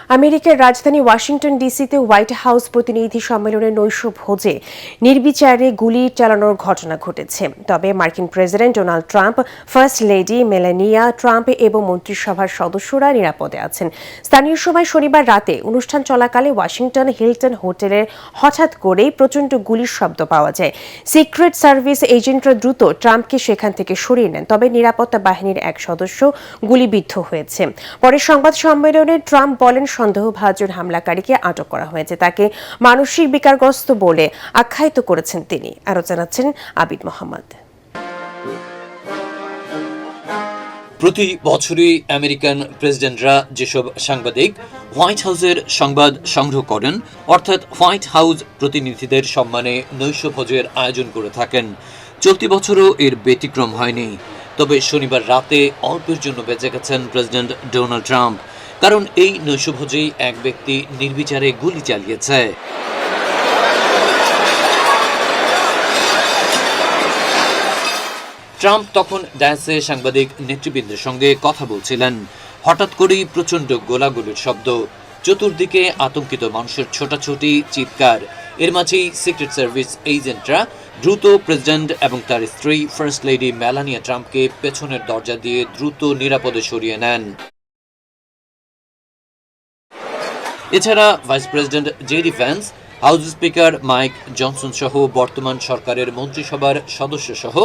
আমেরিকার রাজধানী Washington ডিসিতে white house প্রতিনিধি সম্মেলনের নৈশভোজে নির্বিচারে গুলি চালানোর ঘটনা ঘটেছে। তবে মার্কিন president Donald Trump, first lady Melania Trump এবং মন্ত্রিসভার সদস্যরা নিরাপদে আছেন। স্থানীয় সময় শনিবার রাতে অনুষ্ঠান চলাকালে ওয়াশিংটন হিলটন হোটেলে হঠাৎ করেই প্রচণ্ড গুলির শব্দ পাওয়া যায়। সিক্রেট সার্ভিস এজেন্টরা দ্রুত ট্রাম্পকে সেখান থেকে সরিয়ে নেন, তবে নিরাপত্তা বাহিনীর এক সদস্য গুলিবিদ্ধ হয়েছে। পরে সংবাদ সম্মেলনে ট্রাম্প বলেন, সন্দেহভাজন হামলাকারীকে আটক করা হয়েছে, তাকে মানসিক বিকারগ্রস্ত বলে আখ্যায়িত করেছেন তিনি। আরও জানাচ্ছেন আবিদ মোহাম্মদ। প্রতি বছরই আমেরিকান প্রেসিডেন্টরা যেসব সাংবাদিক হোয়াইট হাউসের সংবাদ সংগ্রহ করেন, অর্থাৎ হোয়াইট হাউস প্রতিনিধিদের সম্মানে নৈশভোজের আয়োজন করে থাকেন, চলতি বছরও এর ব্যতিক্রম হয়নি। তবে শনিবার রাতে অল্পের জন্য বেঁচে গেছেন প্রেসিডেন্ট ডোনাল্ড ট্রাম্প, কারণ এই নৈশভোজেই এক ব্যক্তি নির্বিচারে গুলি চালিয়েছে। ট্রাম্প তখন ডায়াসে সাংবাদিক নেতৃবৃন্দের সঙ্গে কথা বলছিলেন। হঠাৎ করেই প্রচণ্ড গোলাগুলির শব্দ, চতুর্দিকে আতঙ্কিত মানুষের ছোটাছুটি, চিৎকার। এর মাঝেই সিক্রেট সার্ভিস এজেন্টরা দ্রুত প্রেসিডেন্ট এবং তার স্ত্রী ফার্স্ট লেডি মেলানিয়া ট্রাম্পকে পেছনের দরজা দিয়ে দ্রুত নিরাপদে সরিয়ে নেন। এছাড়া vice president JD Vance, house speaker mic Johnson সহ বর্তমান সরকারের মন্ত্রিসভার সদস্য সহ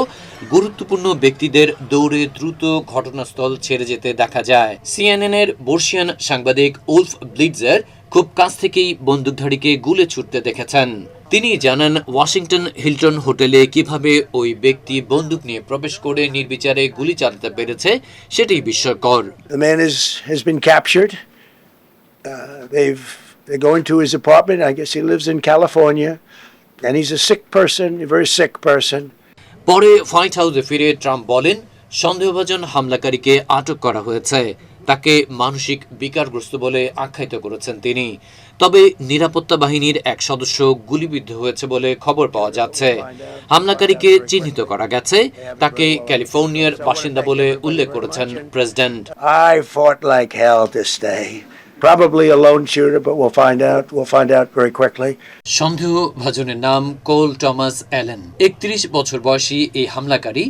গুরুত্বপূর্ণ ব্যক্তিদের দৌড়ে দ্রুত ঘটনাস্থল ছেড়ে যেতে দেখা যায়। সিএনএন-এর বর্ষিয়ান সাংবাদিক উলফ ব্লিটজার খুব কাছ থেকেই বন্দুকধারীকে গুলি ছুটতে দেখেছেন। তিনি জানান, ওয়াশিংটন হিলটন হোটেলে কিভাবে ওই ব্যক্তি বন্দুক নিয়ে প্রবেশ করে নির্বিচারে গুলি চালাতে পেরেছে সেটাই বিস্ময়কর। They're going to his apartment. I guess he lives in California, and he's a sick person, a very sick person. পরে হোয়াইট হাউসে ফিরে ট্রাম্প বলেন, সন্দেহভাজন হামলাকারীকে আটক করা হয়েছে, তাকে মানসিক বিকারগ্রস্ত বলে আখ্যায়িত করেছেন তিনি। তবে নিরাপত্তা বাহিনীর এক সদস্য গুলিবিদ্ধ হয়েছে বলে খবর পাওয়া যাচ্ছে। হামলাকারীকে চিহ্নিত করা গেছে, তাকে ক্যালিফোর্নিয়ার বাসিন্দা বলে উল্লেখ করেছেন president. I fought like hell this day. Probably a lone shooter, but we'll find out. We'll find out very quickly. সন্দেহভাজনের নাম কোল টমাস অ্যালেন। 31 বছর বয়সী এই হামলাকারী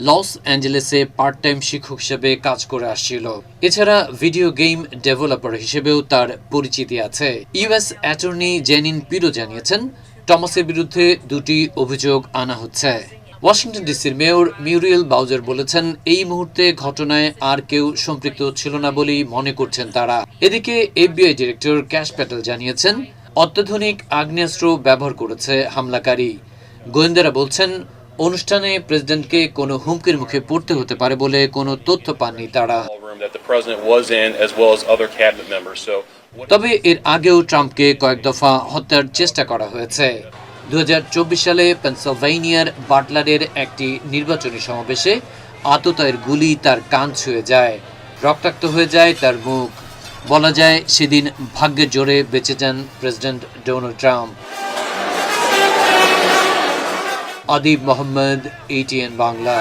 লস অ্যাঞ্জেলেসে পার্ট টাইম শিক্ষক হিসেবে কাজ করে আসছিল। এছাড়া ভিডিও গেম ডেভেলপার হিসেবেও তার পরিচিতি আছে। ইউএস অ্যাটর্নি জেনিন পিরো জানিয়েছেন, টমাসের বিরুদ্ধে দুটি অভিযোগ আনা হচ্ছে। ওয়াশিংটন ডিসির মেয়র মিউরিয়েল বাউজার বলেছেন, এই মুহূর্তে ঘটনায় আর কেউ সম্পৃক্ত ছিল না বলেই মনে করছেন তারা। এদিকে এফবিআই ডিরেক্টর ক্যাশ প্যাটেল জানিয়েছেন, অত্যাধুনিক আগ্নেয়াস্ত্র ব্যবহার করেছে হামলাকারী। গোয়েন্দারা বলছেন, অনুষ্ঠানে প্রেসিডেন্টকে কোনো হুমকির মুখে পড়তে হতে পারে বলে কোনো তথ্য পাননি তারা। তবে এর আগেও ট্রাম্পকে কয়েক দফা হত্যার চেষ্টা করা হয়েছে। 2024 সালে পেনসিলভানিয়ার বাটলারের একটি নির্বাচনী সমাবেশে আততায়ীর গুলি তার কান ছুঁয়ে যায়, রক্তাক্ত হয়ে যায় তার মুখ। বলা যায় সেদিন ভাগ্যের জোরে বেঁচে যান president Donald Trump. Adib Mohammad, ATN Bangla.